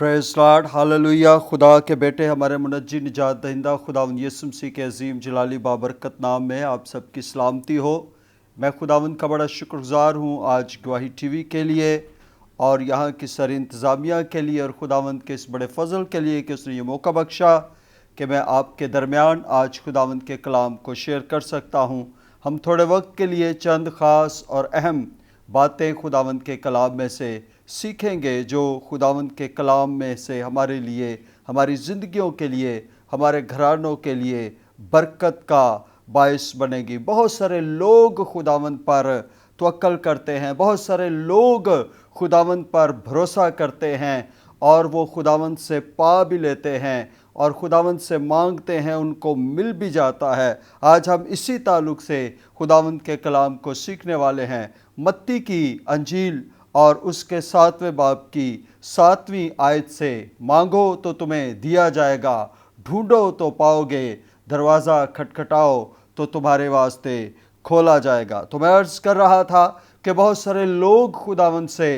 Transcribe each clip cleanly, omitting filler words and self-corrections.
پریز lord, hallelujah. خدا کے بیٹے ہمارے منجی نجات دہندہ خداوند یسوع مسیح کے عظیم جلالی بابرکت نام میں آپ سب کی سلامتی ہو۔ میں خداوند کا بڑا شکر گزار ہوں آج گواہی ٹی وی کے لیے اور یہاں کی ساری انتظامیہ کے لیے اور خداوند کے اس بڑے فضل کے لیے کہ اس نے یہ موقع بخشا کہ میں آپ کے درمیان آج خداوند کے کلام کو شیئر کر سکتا ہوں۔ ہم تھوڑے وقت کے لیے چند خاص اور اہم باتیں خداوند کے کلام میں سے سیکھیں گے جو خداوند کے کلام میں سے ہمارے لیے، ہماری زندگیوں کے لیے، ہمارے گھرانوں کے لیے برکت کا باعث بنے گی۔ بہت سارے لوگ خداوند پر توکل کرتے ہیں، بہت سارے لوگ خداوند پر بھروسہ کرتے ہیں اور وہ خداوند سے پا بھی لیتے ہیں اور خداوند سے مانگتے ہیں، ان کو مل بھی جاتا ہے۔ آج ہم اسی تعلق سے خداوند کے کلام کو سیکھنے والے ہیں۔ متی کی انجیل اور اس کے 7ویں باب کی 7ویں آیت سے، مانگو تو تمہیں دیا جائے گا، ڈھونڈو تو پاؤ گے، دروازہ کھٹکھٹاؤ تو تمہارے واسطے کھولا جائے گا۔ تو میں عرض کر رہا تھا کہ بہت سارے لوگ خداوند سے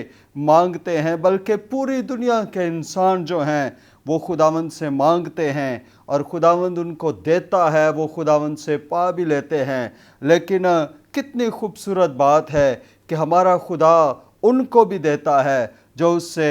مانگتے ہیں، بلکہ پوری دنیا کے انسان جو ہیں وہ خداوند سے مانگتے ہیں اور خداوند ان کو دیتا ہے، وہ خداوند سے پا بھی لیتے ہیں۔ لیکن کتنی خوبصورت بات ہے کہ ہمارا خدا ان کو بھی دیتا ہے جو اس سے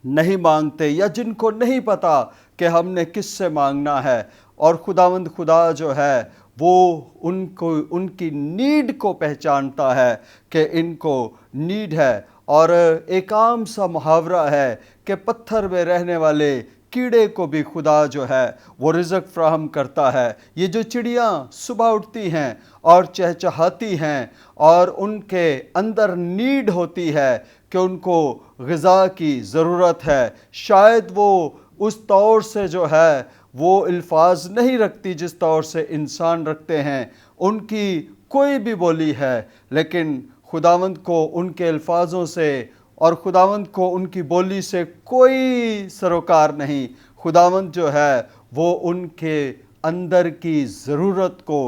نہیں مانگتے یا جن کو نہیں پتا کہ ہم نے کس سے مانگنا ہے۔ اور خداوند خدا جو ہے وہ ان کی نیڈ کو پہچانتا ہے کہ ان کو نیڈ ہے۔ اور ایک عام سا محاورہ ہے کہ پتھر میں رہنے والے کیڑے کو بھی خدا جو ہے وہ رزق فراہم کرتا ہے۔ یہ جو چڑیاں صبح اٹھتی ہیں اور چہچہاتی ہیں اور ان کے اندر نیڈ ہوتی ہے کہ ان کو غذا کی ضرورت ہے، شاید وہ اس طور سے جو ہے وہ الفاظ نہیں رکھتی جس طور سے انسان رکھتے ہیں، ان کی کوئی بھی بولی ہے، لیکن خداوند کو ان کے الفاظوں سے اور خداوند کو ان کی بولی سے کوئی سروکار نہیں۔ خداوند جو ہے وہ ان کے اندر کی ضرورت کو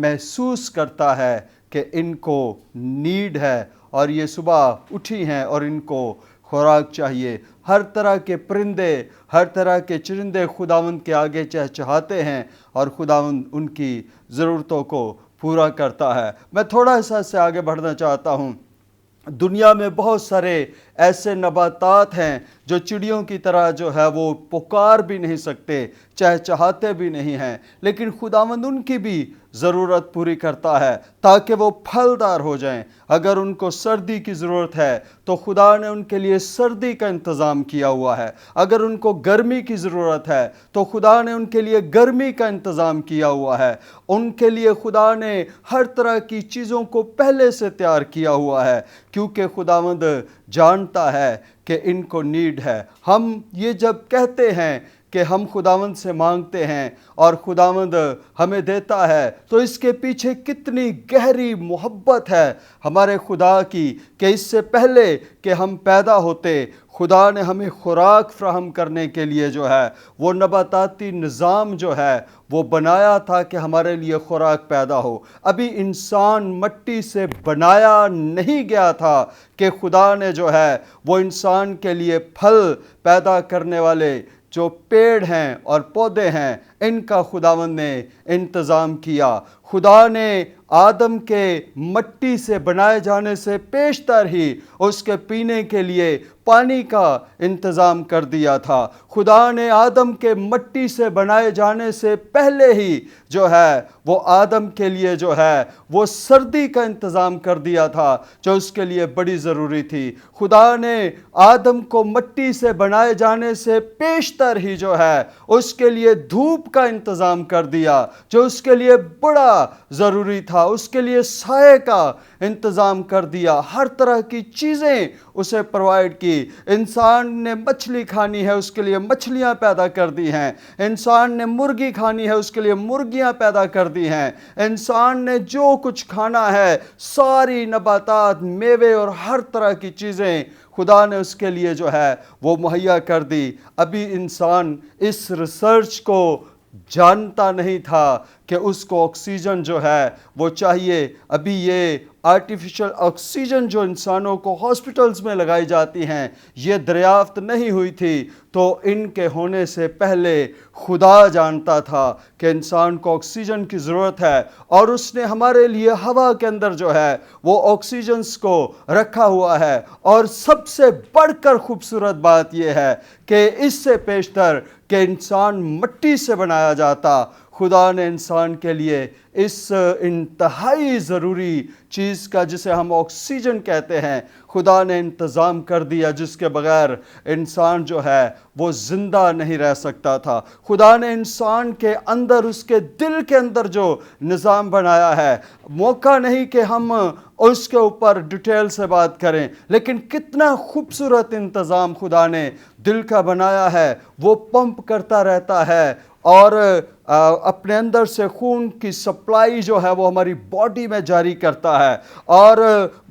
محسوس کرتا ہے کہ ان کو نیڈ ہے اور یہ صبح اٹھی ہیں اور ان کو خوراک چاہیے۔ ہر طرح کے پرندے، ہر طرح کے چرندے خداوند کے آگے چہچہاتے ہیں اور خداوند ان کی ضرورتوں کو پورا کرتا ہے۔ میں تھوڑا سا سے آگے بڑھنا چاہتا ہوں۔ دنیا میں بہت سارے ایسے نباتات ہیں جو چڑیوں کی طرح جو ہے وہ پکار بھی نہیں سکتے، چہچہاتے بھی نہیں ہیں، لیکن خداوند ان کی بھی ضرورت پوری کرتا ہے تاکہ وہ پھلدار ہو جائیں۔ اگر ان کو سردی کی ضرورت ہے تو خدا نے ان کے لیے سردی کا انتظام کیا ہوا ہے۔ اگر ان کو گرمی کی ضرورت ہے تو خدا نے ان کے لیے گرمی کا انتظام کیا ہوا ہے۔ ان کے لیے خدا نے ہر طرح کی چیزوں کو پہلے سے تیار کیا ہوا ہے، کیونکہ خداوند جانتا ہے کہ ان کو نیڈ ہے۔ ہم یہ جب کہتے ہیں کہ ہم خداوند سے مانگتے ہیں اور خداوند ہمیں دیتا ہے تو اس کے پیچھے کتنی گہری محبت ہے ہمارے خدا کی کہ اس سے پہلے کہ ہم پیدا ہوتے خدا نے ہمیں خوراک فراہم کرنے کے لیے جو ہے وہ نباتاتی نظام جو ہے وہ بنایا تھا کہ ہمارے لیے خوراک پیدا ہو۔ ابھی انسان مٹی سے بنایا نہیں گیا تھا کہ خدا نے جو ہے وہ انسان کے لیے پھل پیدا کرنے والے جو پیڑ ہیں اور پودے ہیں ان کا خداوند نے انتظام کیا۔ خدا نے آدم کے مٹی سے بنائے جانے سے پیشتر ہی اس کے پینے کے لیے پانی کا انتظام کر دیا تھا۔ خدا نے آدم کے مٹی سے بنائے جانے سے پہلے ہی جو ہے وہ آدم کے لیے جو ہے وہ سردی کا انتظام کر دیا تھا جو اس کے لیے بڑی ضروری تھی۔ خدا نے آدم کو مٹی سے بنائے جانے سے پیشتر ہی جو ہے اس کے لیے دھوپ کا انتظام کر دیا جو اس کے لیے بڑا ضروری تھا، اس کے لیے سائے کا انتظام کر دیا، ہر طرح کی چیزیں اسے پرووائڈ کی۔ انسان نے مچھلی کھانی ہے اس کے لیے مچھلیاں پیدا کر دی ہیں، انسان نے مرغی کھانی ہے اس کے لیے مرغیاں پیدا کر دی ہیں، انسان نے جو کچھ کھانا ہے ساری نباتات، میوے اور ہر طرح کی چیزیں خدا نے اس کے لیے جو ہے وہ مہیا کر دی۔ ابھی انسان اس ریسرچ کو جانتا نہیں تھا کہ اس کو آکسیجن جو ہے وہ چاہیے. ابھی یہ آرٹیفیشل آکسیجن جو انسانوں کو ہاسپٹلز میں لگائی جاتی ہیں یہ دریافت نہیں ہوئی تھی. تو ان کے ہونے سے پہلے خدا جانتا تھا کہ انسان کو آکسیجن کی ضرورت ہے، اور اس نے ہمارے لیے ہوا کے اندر جو ہے وہ آکسیجنز کو رکھا ہوا ہے. اور سب سے بڑھ کر خوبصورت بات یہ ہے کہ اس سے پیشتر کہ انسان مٹی سے بنایا جاتا، خدا نے انسان کے لیے اس انتہائی ضروری چیز کا جسے ہم آکسیجن کہتے ہیں خدا نے انتظام کر دیا، جس کے بغیر انسان جو ہے وہ زندہ نہیں رہ سکتا تھا. خدا نے انسان کے اندر، اس کے دل کے اندر جو نظام بنایا ہے، موقع نہیں کہ ہم اس کے اوپر ڈیٹیل سے بات کریں، لیکن کتنا خوبصورت انتظام خدا نے دل کا بنایا ہے. وہ پمپ کرتا رہتا ہے اور اپنے اندر سے خون کی سپلائی جو ہے وہ ہماری باڈی میں جاری کرتا ہے، اور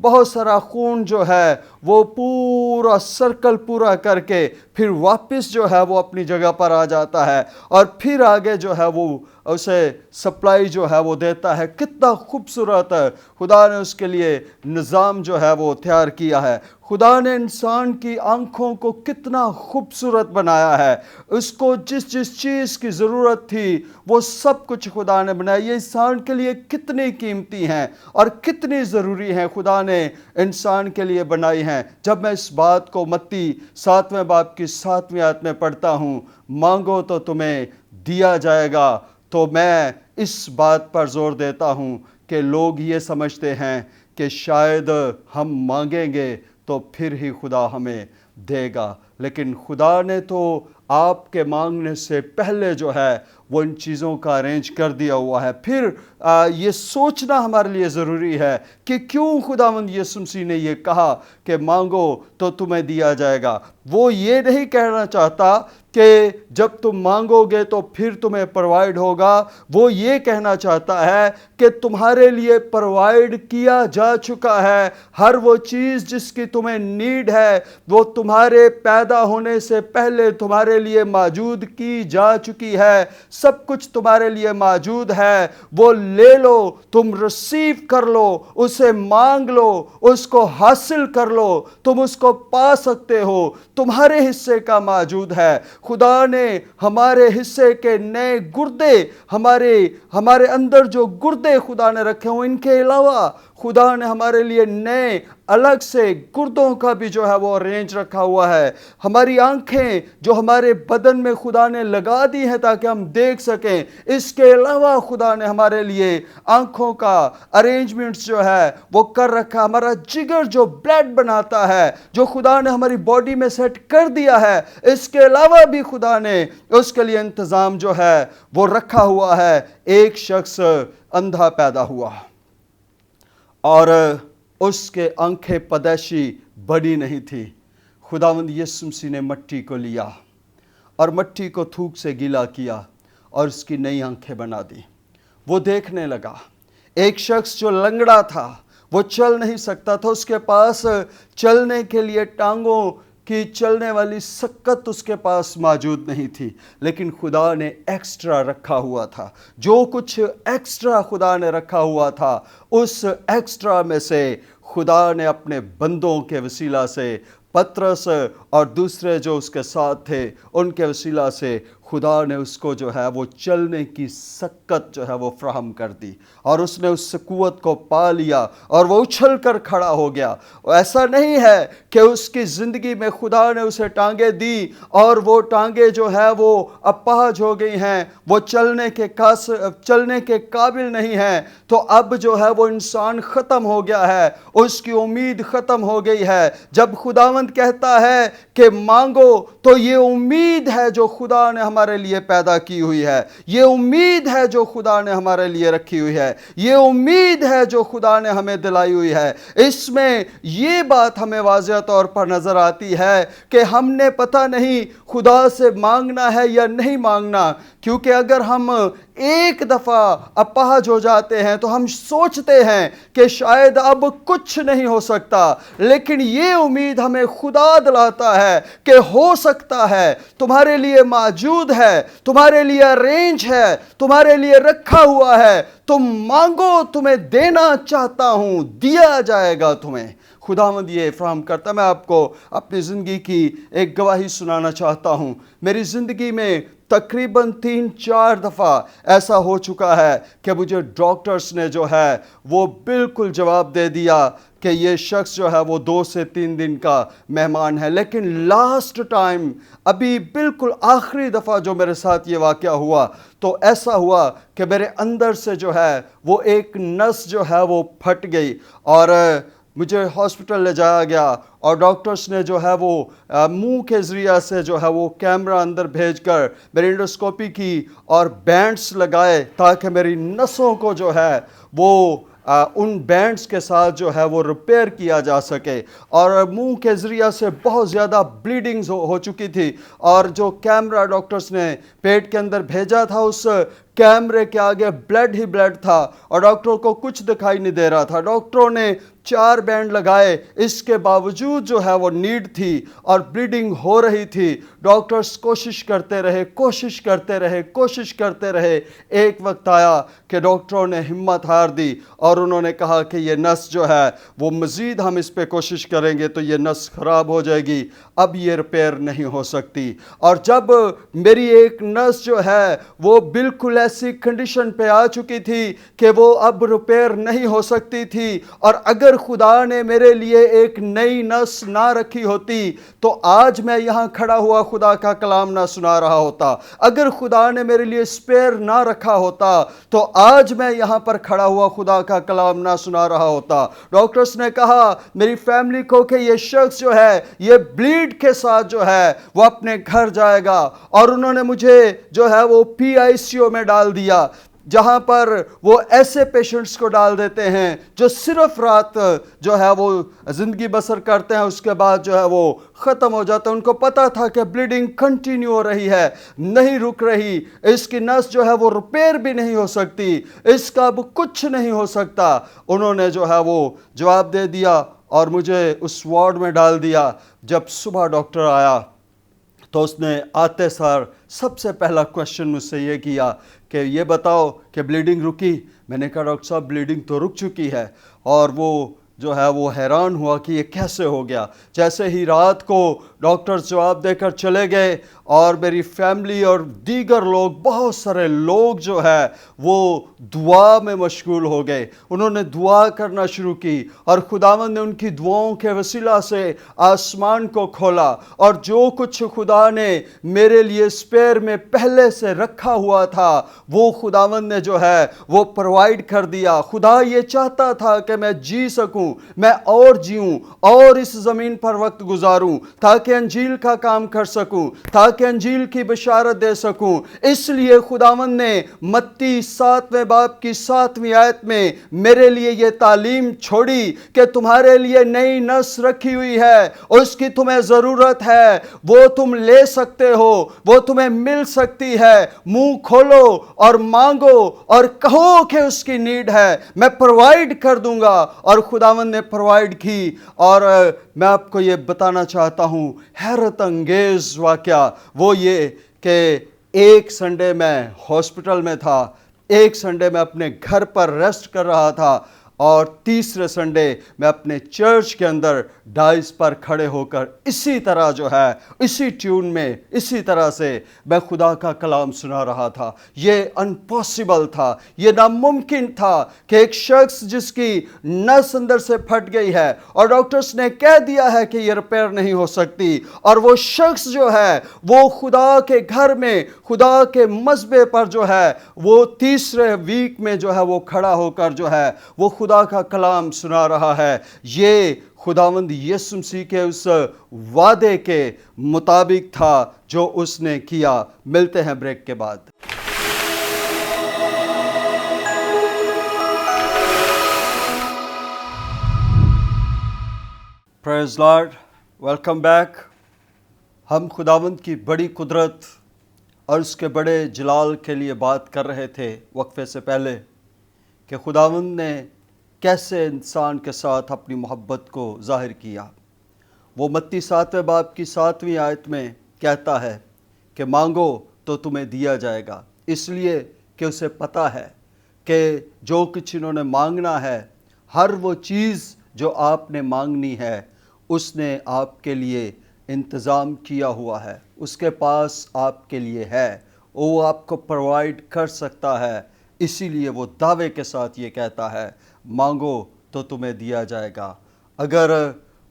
بہت سارا خون جو ہے وہ پورا سرکل پورا کر کے پھر واپس جو ہے وہ اپنی جگہ پر آ جاتا ہے، اور پھر آگے جو ہے وہ اسے سپلائی جو ہے وہ دیتا ہے. کتنا خوبصورت خدا نے اس کے لیے نظام جو ہے وہ تیار کیا ہے. خدا نے انسان کی آنکھوں کو کتنا خوبصورت بنایا ہے. اس کو جس جس چیز کی ضرورت تھی وہ سب کچھ خدا نے بنایا. یہ انسان کے لیے کتنی قیمتی ہیں اور کتنی ضروری ہیں، خدا نے انسان کے لیے بنائی ہیں. جب میں اس بات کو متی 7ویں باب کی 7ویں آیت میں پڑھتا ہوں، مانگو تو تمہیں دیا جائے گا، تو میں اس بات پر زور دیتا ہوں کہ لوگ یہ سمجھتے ہیں کہ شاید ہم مانگیں گے تو پھر ہی خدا ہمیں دے گا. لیکن خدا نے تو آپ کے مانگنے سے پہلے جو ہے وہ ان چیزوں کا ارینج کر دیا ہوا ہے. پھر یہ سوچنا ہمارے لیے ضروری ہے کہ کیوں خداوند یسوع مسیح نے یہ کہا کہ مانگو تو تمہیں دیا جائے گا. وہ یہ نہیں کہنا چاہتا کہ جب تم مانگو گے تو پھر تمہیں پرووائڈ ہوگا. وہ یہ کہنا چاہتا ہے کہ تمہارے لیے پرووائڈ کیا جا چکا ہے. ہر وہ چیز جس کی تمہیں نیڈ ہے وہ تمہارے پیدا ہونے سے پہلے تمہارے لیے موجود کی جا چکی ہے. سب کچھ تمہارے لیے موجود ہے. وہ لے لو، تم ریسیو کر لو، اسے مانگ لو، اس کو حاصل کر لو، تم اس کو پا سکتے ہو. تمہارے حصے کا موجود ہے. خدا نے ہمارے حصے کے نئے گردے، ہمارے اندر جو گردے خدا نے رکھے ہوں، ان کے علاوہ خدا نے ہمارے لیے نئے الگ سے گردوں کا بھی جو ہے وہ ارینج رکھا ہوا ہے. ہماری آنکھیں جو ہمارے بدن میں خدا نے لگا دی ہیں تاکہ ہم دیکھ سکیں، اس کے علاوہ خدا نے ہمارے لیے آنکھوں کا ارینجمنٹس جو ہے وہ کر رکھا. ہمارا جگر جو بلڈ بناتا ہے، جو خدا نے ہماری باڈی میں سیٹ کر دیا ہے، اس کے علاوہ بھی خدا نے اس کے لیے انتظام جو ہے وہ رکھا ہوا ہے. ایک شخص اندھا پیدا ہوا اور اس کے آنکھیں پیدائشی بڑی نہیں تھی. خداوند یسوع مسیح نے مٹی کو لیا اور مٹی کو تھوک سے گیلا کیا اور اس کی نئی آنکھیں بنا دی. وہ دیکھنے لگا. ایک شخص جو لنگڑا تھا، وہ چل نہیں سکتا تھا، اس کے پاس چلنے کے لیے ٹانگوں کی چلنے والی سکت اس کے پاس موجود نہیں تھی، لیکن خدا نے ایکسٹرا رکھا ہوا تھا. جو کچھ ایکسٹرا خدا نے رکھا ہوا تھا، اس ایکسٹرا میں سے خدا نے اپنے بندوں کے وسیلہ سے، پترس اور دوسرے جو اس کے ساتھ تھے ان کے وسیلہ سے خدا نے اس کو جو ہے وہ چلنے کی سکت جو ہے وہ فراہم کر دی، اور اس نے اس قوت کو پا لیا اور وہ اچھل کر کھڑا ہو گیا. ایسا نہیں ہے کہ اس کی زندگی میں خدا نے اسے ٹانگیں دی اور وہ ٹانگیں جو ہے وہ اپاہج ہو گئی ہیں، وہ چلنے کے قابل نہیں ہیں، تو اب جو ہے وہ انسان ختم ہو گیا ہے، اس کی امید ختم ہو گئی ہے. جب خداوند کہتا ہے کہ مانگو، تو یہ امید ہے جو خدا نے ہمارے لیے پیدا کی ہوئی ہے، یہ امید ہے جو خدا نے ہمارے لیے رکھی ہوئی ہے، یہ امید ہے جو خدا نے ہمیں دلائی ہوئی ہے. اس میں یہ بات ہمیں واضح طور پر نظر آتی ہے کہ ہم نے پتہ نہیں خدا سے مانگنا ہے یا نہیں مانگنا، کیونکہ اگر ہم ایک دفعہ اپاہج ہو جاتے ہیں تو ہم سوچتے ہیں کہ شاید اب کچھ نہیں ہو سکتا، لیکن یہ امید ہمیں خدا دلاتا ہے کہ ہو سکتا ہے، تمہارے لیے موجود ہے، تمہارے لیے ارینج ہے، تمہارے لیے رکھا ہوا ہے، تم مانگو تمہیں دینا چاہتا ہوں، دیا جائے گا تمہیں۔ خداوند یہ فراہم کرتا ہے۔ میں آپ کو اپنی زندگی کی ایک گواہی سنانا چاہتا ہوں۔ میری زندگی میں تقریباً 3-4 دفعہ ایسا ہو چکا ہے کہ مجھے ڈاکٹرز نے جو ہے وہ بالکل جواب دے دیا کہ یہ شخص جو ہے وہ 2 سے 3 دن کا مہمان ہے، لیکن لاسٹ ٹائم ابھی بالکل آخری دفعہ جو میرے ساتھ یہ واقعہ ہوا تو ایسا ہوا کہ میرے اندر سے جو ہے وہ ایک نس جو ہے وہ پھٹ گئی اور مجھے ہاسپٹل لے جایا گیا اور ڈاکٹرز نے جو ہے وہ منہ کے ذریعہ سے جو ہے وہ کیمرہ اندر بھیج کر میری انڈوسکوپی کی اور بینڈز لگائے تاکہ میری نسوں کو جو ہے وہ ان بینڈز کے ساتھ جو ہے وہ ریپیئر کیا جا سکے، اور منہ کے ذریعہ سے بہت زیادہ بلیڈنگز ہو چکی تھی، اور جو کیمرہ ڈاکٹرز نے پیٹ کے اندر بھیجا تھا اس کیمرے کے آگے بلڈ ہی بلڈ تھا اور ڈاکٹروں کو کچھ دکھائی نہیں دے رہا تھا۔ ڈاکٹروں نے 4 بینڈ لگائے، اس کے باوجود جو ہے وہ نیڈ تھی اور بلیڈنگ ہو رہی تھی۔ ڈاکٹرز کوشش کرتے رہے۔ ایک وقت آیا کہ ڈاکٹروں نے ہمت ہار دی اور انہوں نے کہا کہ یہ نس جو ہے وہ مزید ہم اس پہ کوشش کریں گے تو یہ نس خراب ہو جائے گی، اب یہ ریپیئر نہیں ہو سکتی۔ اور جب میری ایک نس جو ہے وہ بالکل ایسی کنڈیشن پہ آ چکی تھی کہ وہ اب ریپیئر نہیں ہو سکتی تھی، اور اگر خدا نے میرے لیے ایک نئی نس نہ رکھی ہوتی تو آج میں یہاں کھڑا ہوا خدا کا کلام نہ سنا رہا ہوتا۔ اگر خدا نے میرے لیے اسپیئر نہ رکھا ہوتا تو آج میں یہاں پر کھڑا ہوا خدا کا کلام نہ سنا رہا ہوتا۔ ڈاکٹرز نے کہا میری فیملی کو کہ یہ شخص جو ہے یہ بلیڈ کے ساتھ جو ہے وہ اپنے گھر جائے گا، اور انہوں نے مجھے جو ہے وہ PICU میں ڈال دیا، جہاں پر وہ ایسے پیشنٹس کو ڈال دیتے ہیں جو صرف رات جو ہے وہ زندگی بسر کرتے ہیں، اس کے بعد جو ہے وہ ختم ہو جاتا ہے۔ ان کو پتا تھا کہ بلیڈنگ کنٹینیو ہو رہی ہے، نہیں رک رہی، اس کی نس جو ہے وہ ریپیئر بھی نہیں ہو سکتی، اس کا اب کچھ نہیں ہو سکتا۔ انہوں نے جو ہے وہ جواب دے دیا اور مجھے اس وارڈ میں ڈال دیا۔ جب صبح ڈاکٹر آیا تو اس نے آتے سار سب سے پہلا کوشچن مجھ سے یہ کیا کہ یہ بتاؤ کہ بلیڈنگ رکی؟ میں نے کہا ڈاکٹر صاحب بلیڈنگ تو رک چکی ہے، اور وہ جو ہے وہ حیران ہوا کہ یہ کیسے ہو گیا۔ جیسے ہی رات کو ڈاکٹر جواب دے کر چلے گئے اور میری فیملی اور دیگر لوگ، بہت سارے لوگ جو ہے وہ دعا میں مشغول ہو گئے، انہوں نے دعا کرنا شروع کی، اور خداوند نے ان کی دعاؤں کے وسیلہ سے آسمان کو کھولا، اور جو کچھ خدا نے میرے لیے اسپیئر میں پہلے سے رکھا ہوا تھا وہ خداوند نے جو ہے وہ پرووائڈ کر دیا۔ خدا یہ چاہتا تھا کہ میں جی سکوں، میں اور جیوں اور اس زمین پر وقت گزاروں تاکہ انجیل کا کام کر سکوں، تاکہ انجیل کی بشارت دے سکوں۔ اس لیے خداوند نے متی 7ویں باب کی 7ویں آیت میں میرے لیے یہ تعلیم چھوڑی کہ تمہارے لیے نئی نس رکھی ہوئی ہے، اس کی تمہیں ضرورت ہے، وہ تم لے سکتے ہو، وہ تمہیں مل سکتی ہے۔ منہ کھولو اور مانگو اور کہو کہ اس کی نیڈ ہے، میں پرووائڈ کر دوں گا۔ اور خداوند نے پرووائڈ کی۔ اور میں آپ کو یہ بتانا چاہتا ہوں حیرت انگیز واقعہ وہ یہ کہ ایک سنڈے میں ہاسپٹل میں تھا، ایک سنڈے میں اپنے گھر پر ریسٹ کر رہا تھا، اور تیسرے سنڈے میں اپنے چرچ کے اندر ڈائز پر کھڑے ہو کر اسی طرح جو ہے اسی ٹیون میں اسی طرح سے میں خدا کا کلام سنا رہا تھا۔ یہ امپاسبل تھا، یہ ناممکن تھا کہ ایک شخص جس کی نس اندر سے پھٹ گئی ہے اور ڈاکٹرز نے کہہ دیا ہے کہ یہ ریپیئر نہیں ہو سکتی، اور وہ شخص جو ہے وہ خدا کے گھر میں خدا کے مذبح پر جو ہے وہ تیسرے ویک میں جو ہے وہ کھڑا ہو کر جو ہے وہ خدا کا کلام سنا رہا ہے۔ یہ خداوند یسوع مسیح کے اس وعدے کے مطابق تھا جو اس نے کیا۔ ملتے ہیں بریک کے بعد۔ پریز لارڈ، ویلکم بیک۔ ہم خداوند کی بڑی قدرت اور اس کے بڑے جلال کے لیے بات کر رہے تھے وقفے سے پہلے کہ خداوند نے کیسے انسان کے ساتھ اپنی محبت کو ظاہر کیا۔ وہ متی 7 باب کی 7ویں آیت میں کہتا ہے کہ مانگو تو تمہیں دیا جائے گا، اس لیے کہ اسے پتہ ہے کہ جو کچھ انہوں نے مانگنا ہے، ہر وہ چیز جو آپ نے مانگنی ہے اس نے آپ کے لیے انتظام کیا ہوا ہے، اس کے پاس آپ کے لیے ہے، وہ آپ کو پرووائڈ کر سکتا ہے۔ اسی لیے وہ دعوے کے ساتھ یہ کہتا ہے مانگو تو تمہیں دیا جائے گا۔ اگر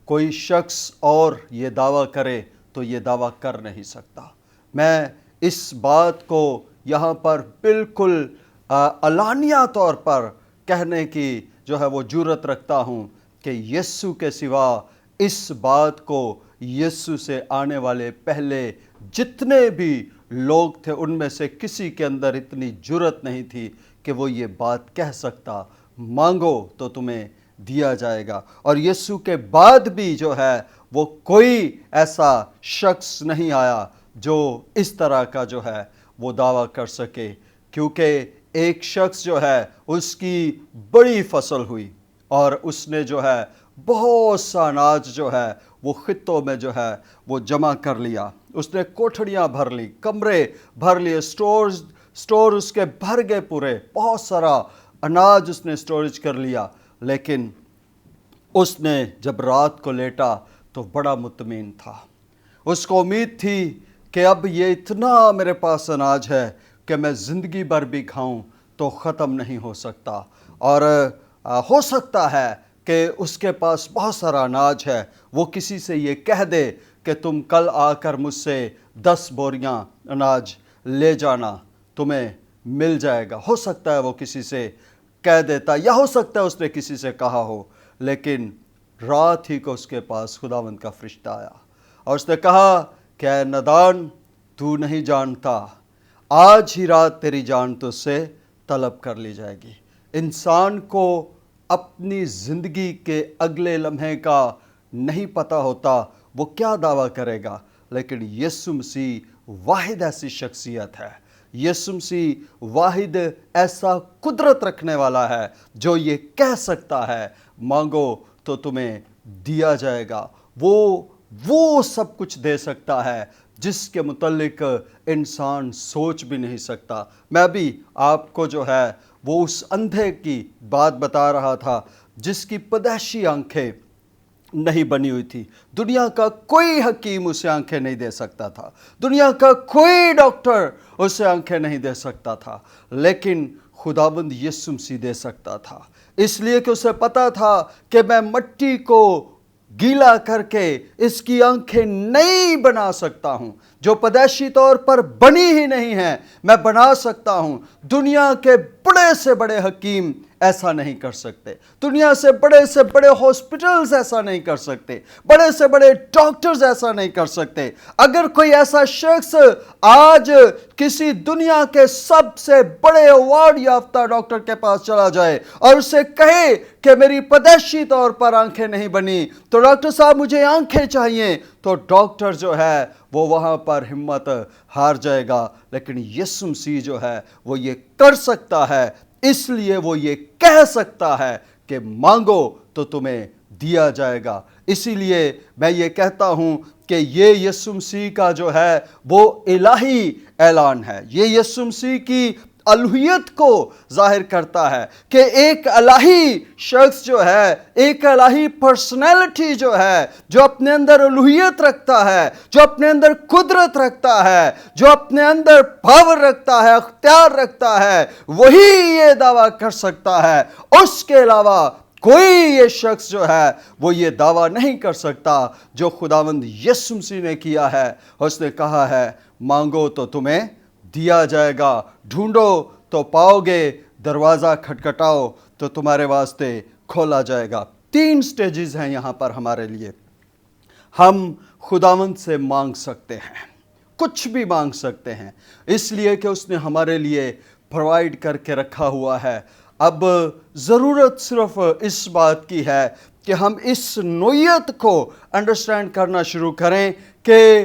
کوئی شخص اور یہ دعویٰ کرے تو یہ دعویٰ کر نہیں سکتا۔ میں اس بات کو یہاں پر بالکل علانیہ طور پر کہنے کی جو ہے وہ جرأت رکھتا ہوں کہ یسوع کے سوا اس بات کو یسوع سے آنے والے پہلے جتنے بھی لوگ تھے ان میں سے کسی کے اندر اتنی جرأت نہیں تھی کہ وہ یہ بات کہہ سکتا مانگو تو تمہیں دیا جائے گا۔ اور یسوع کے بعد بھی جو ہے وہ کوئی ایسا شخص نہیں آیا جو اس طرح کا جو ہے وہ دعویٰ کر سکے، کیونکہ ایک شخص جو ہے اس کی بڑی فصل ہوئی اور اس نے جو ہے بہت سا اناج جو ہے وہ خطوں میں جو ہے وہ جمع کر لیا، اس نے کوٹھڑیاں بھر لی، کمرے بھر لیے، سٹور اس کے بھر گئے پورے، بہت سارا اناج اس نے سٹوریج کر لیا، لیکن اس نے جب رات کو لیٹا تو بڑا مطمئن تھا۔ اس کو امید تھی کہ اب یہ اتنا میرے پاس اناج ہے کہ میں زندگی بھر بھی کھاؤں تو ختم نہیں ہو سکتا، اور ہو سکتا ہے کہ اس کے پاس بہت سارا اناج ہے، وہ کسی سے یہ کہہ دے کہ تم کل آ کر مجھ سے 10 بوریاں اناج لے جانا، تمہیں مل جائے گا۔ ہو سکتا ہے وہ کسی سے کہہ دیتا، یا ہو سکتا ہے اس نے کسی سے کہا ہو، لیکن رات ہی کو اس کے پاس خداوند کا فرشتہ آیا اور اس نے کہا کہ اے نادان، تو نہیں جانتا، آج ہی رات تیری جان تجھ سے طلب کر لی جائے گی۔ انسان کو اپنی زندگی کے اگلے لمحے کا نہیں پتہ ہوتا وہ کیا دعویٰ کرے گا، لیکن یسوع مسیح واحد ایسی شخصیت ہے، یسوع مسیح واحد ایسا قدرت رکھنے والا ہے جو یہ کہہ سکتا ہے مانگو تو تمہیں دیا جائے گا۔ وہ سب کچھ دے سکتا ہے جس کے متعلق انسان سوچ بھی نہیں سکتا۔ میں ابھی آپ کو جو ہے وہ اس اندھے کی بات بتا رہا تھا جس کی پدیشی آنکھیں نہیں بنی ہوئی تھی، دنیا کا کوئی حکیم اسے آنکھیں نہیں دے سکتا تھا، دنیا کا کوئی ڈاکٹر اسے آنکھیں نہیں دے سکتا تھا، لیکن خداوند یسوع مسیح دے سکتا تھا، اس لیے کہ اسے پتا تھا کہ میں مٹی کو گیلا کر کے اس کی آنکھیں نہیں بنا سکتا ہوں، جو پیدائشی طور پر بنی ہی نہیں ہے میں بنا سکتا ہوں۔ دنیا کے بڑے سے بڑے حکیم ایسا نہیں کر سکتے، دنیا سے بڑے ہاسپٹلز ایسا نہیں کر سکتے، بڑے سے بڑے ڈاکٹرز ایسا نہیں کر سکتے۔ اگر کوئی ایسا شخص آج کسی دنیا کے سب سے بڑے ایوارڈ یافتہ ڈاکٹر کے پاس چلا جائے اور اسے کہے کہ میری پیدائشی طور پر آنکھیں نہیں بنی تو ڈاکٹر صاحب مجھے آنکھیں چاہیے، تو ڈاکٹر جو ہے وہ وہاں پر ہمت ہار جائے گا، لیکن یسوع مسیح جو ہے وہ یہ کر سکتا ہے، اس لیے وہ یہ کہہ سکتا ہے کہ مانگو تو تمہیں دیا جائے گا۔ اسی لیے میں یہ کہتا ہوں کہ یہ یسوع مسیح کا جو ہے وہ الہی اعلان ہے، یہ یسوع مسیح کی الوہیت کو ظاہر کرتا ہے کہ ایک الہی شخص جو ہے، ایک الہی پرسنالٹی جو ہے، جو اپنے اندر الوہیت رکھتا ہے، جو اپنے اندر قدرت رکھتا ہے، جو اپنے اندر پاور رکھتا ہے، اختیار رکھتا ہے، وہی یہ دعویٰ کر سکتا ہے۔ اس کے علاوہ کوئی یہ شخص جو ہے وہ یہ دعویٰ نہیں کر سکتا جو خداوند یسوع مسیح نے کیا ہے۔ اس نے کہا ہے مانگو تو تمہیں دیا جائے گا، ڈھونڈو تو پاؤ گے، دروازہ کھٹکھٹاؤ تو تمہارے واسطے کھولا جائے گا۔ 3 سٹیجز ہیں یہاں پر ہمارے لیے۔ ہم خداوند سے مانگ سکتے ہیں، کچھ بھی مانگ سکتے ہیں، اس لیے کہ اس نے ہمارے لیے پرووائڈ کر کے رکھا ہوا ہے۔ اب ضرورت صرف اس بات کی ہے کہ ہم اس نوعیت کو انڈرسٹینڈ کرنا شروع کریں کہ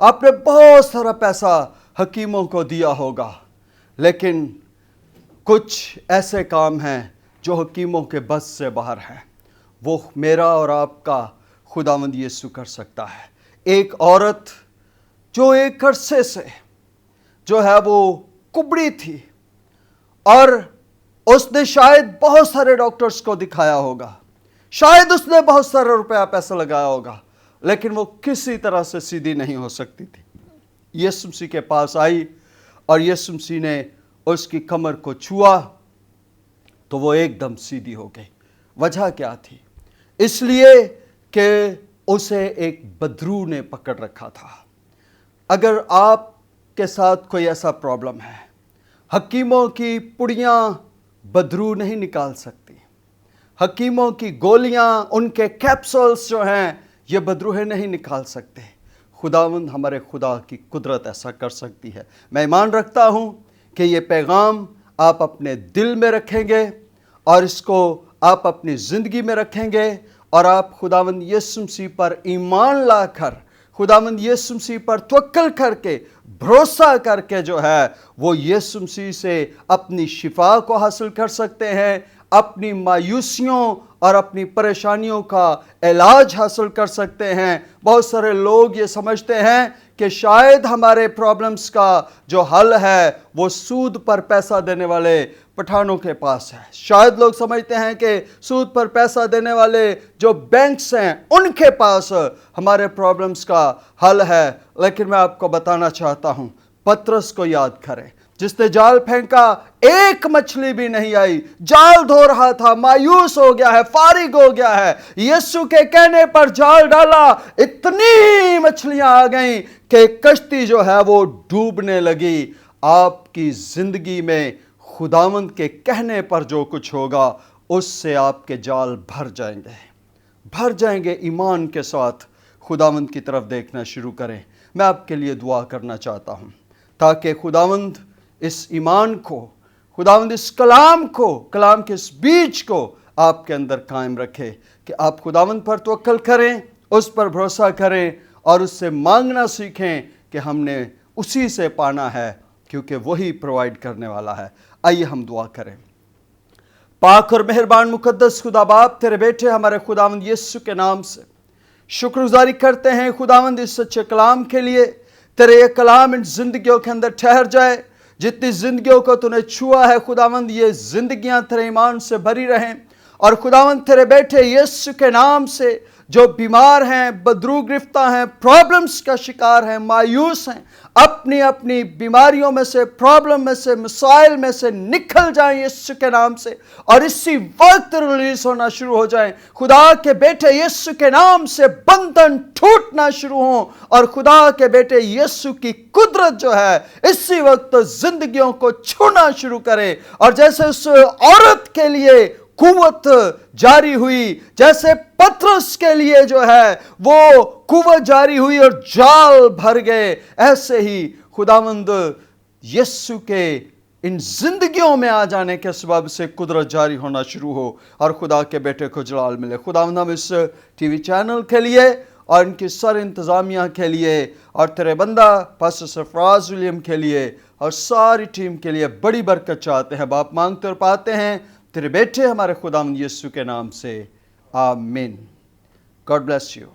آپ نے بہت سارا پیسہ حکیموں کو دیا ہوگا، لیکن کچھ ایسے کام ہیں جو حکیموں کے بس سے باہر ہیں، وہ میرا اور آپ کا خداوند یسوع کر سکتا ہے۔ ایک عورت جو ایک عرصے سے جو ہے وہ کبڑی تھی، اور اس نے شاید بہت سارے ڈاکٹرز کو دکھایا ہوگا، شاید اس نے بہت سارا روپیہ پیسہ لگایا ہوگا، لیکن وہ کسی طرح سے سیدھی نہیں ہو سکتی تھی۔ یسوع مسیح کے پاس آئی اور یسوع مسیح نے اس کی کمر کو چھوا تو وہ ایک دم سیدھی ہو گئی۔ وجہ کیا تھی؟ اس لیے کہ اسے ایک بدرو نے پکڑ رکھا تھا۔ اگر آپ کے ساتھ کوئی ایسا پرابلم ہے، حکیموں کی پڑیاں بدرو نہیں نکال سکتی، حکیموں کی گولیاں، ان کے کیپسولز جو ہیں، یہ بدروہیں نہیں نکال سکتے۔ خداوند ہمارے خدا کی قدرت ایسا کر سکتی ہے۔ میں ایمان رکھتا ہوں کہ یہ پیغام آپ اپنے دل میں رکھیں گے اور اس کو آپ اپنی زندگی میں رکھیں گے، اور آپ خداوند یسوع مسیح پر ایمان لا کر، خداوند یسوع مسیح پر توکل کر کے، بھروسہ کر کے جو ہے وہ یسوع مسیح سے اپنی شفا کو حاصل کر سکتے ہیں، اپنی مایوسیوں اور اپنی پریشانیوں کا علاج حاصل کر سکتے ہیں۔ بہت سارے لوگ یہ سمجھتے ہیں کہ شاید ہمارے پرابلمز کا جو حل ہے وہ سود پر پیسہ دینے والے پٹھانوں کے پاس ہے۔ شاید لوگ سمجھتے ہیں کہ سود پر پیسہ دینے والے جو بینکس ہیں ان کے پاس ہمارے پرابلمز کا حل ہے، لیکن میں آپ کو بتانا چاہتا ہوں، پترس کو یاد کریں، جس نے جال پھینکا، ایک مچھلی بھی نہیں آئی، جال دھو رہا تھا، مایوس ہو گیا ہے، فارغ ہو گیا ہے، یسوع کے کہنے پر جال ڈالا، اتنی مچھلیاں آ گئیں کہ کشتی جو ہے وہ ڈوبنے لگی۔ آپ کی زندگی میں خداوند کے کہنے پر جو کچھ ہوگا اس سے آپ کے جال بھر جائیں گے۔ ایمان کے ساتھ خداوند کی طرف دیکھنا شروع کریں۔ میں آپ کے لیے دعا کرنا چاہتا ہوں تاکہ خداوند اس ایمان کو، خداوند اس کلام کے اس بیج کو آپ کے اندر قائم رکھے کہ آپ خداوند پر توکل کریں، اس پر بھروسہ کریں اور اس سے مانگنا سیکھیں کہ ہم نے اسی سے پانا ہے، کیونکہ وہی پرووائڈ کرنے والا ہے۔ آئیے ہم دعا کریں۔ پاک اور مہربان مقدس خدا باپ، تیرے بیٹے ہمارے خداوند یسوع کے نام سے شکر گزاری کرتے ہیں خداوند اس سچے کلام کے لیے۔ تیرے یہ کلام ان زندگیوں کے اندر ٹھہر جائے، جتنی زندگیوں کو تو نے چھوا ہے خداوند، یہ زندگیاں تیرے ایمان سے بھری رہیں، اور خداوند تیرے بیٹے یسوع کے نام سے جو بیمار ہیں، بدرو گرفتہ ہیں، پرابلمز کا شکار ہیں، مایوس ہیں، اپنی اپنی بیماریوں میں سے، پرابلم میں سے، مسائل میں سے نکل جائیں یسوع کے نام سے، اور اسی وقت ریلیز ہونا شروع ہو جائیں۔ خدا کے بیٹے یسوع کے نام سے بندھن ٹوٹنا شروع ہوں، اور خدا کے بیٹے یسوع کی قدرت جو ہے اسی وقت زندگیوں کو چھونا شروع کرے، اور جیسے اس عورت کے لیے قوت جاری ہوئی، جیسے پترس کے لیے جو ہے وہ قوت جاری ہوئی اور جال بھر گئے، ایسے ہی خداوند یسوع کے ان زندگیوں میں آ جانے کے سبب سے قدرت جاری ہونا شروع ہو، اور خدا کے بیٹے کو جلال ملے۔ خداوند ہم اس ٹی وی چینل کے لیے اور ان کی سر انتظامیہ کے لیے، اور تیرے بندہ پاسٹر سرفراز ولیم کے لیے اور ساری ٹیم کے لیے بڑی برکت چاہتے ہیں۔ باپ مانگتے اور پاتے ہیں تیرے بیٹے ہمارے خداوند یسوع کے نام سے، آمین۔ God bless you.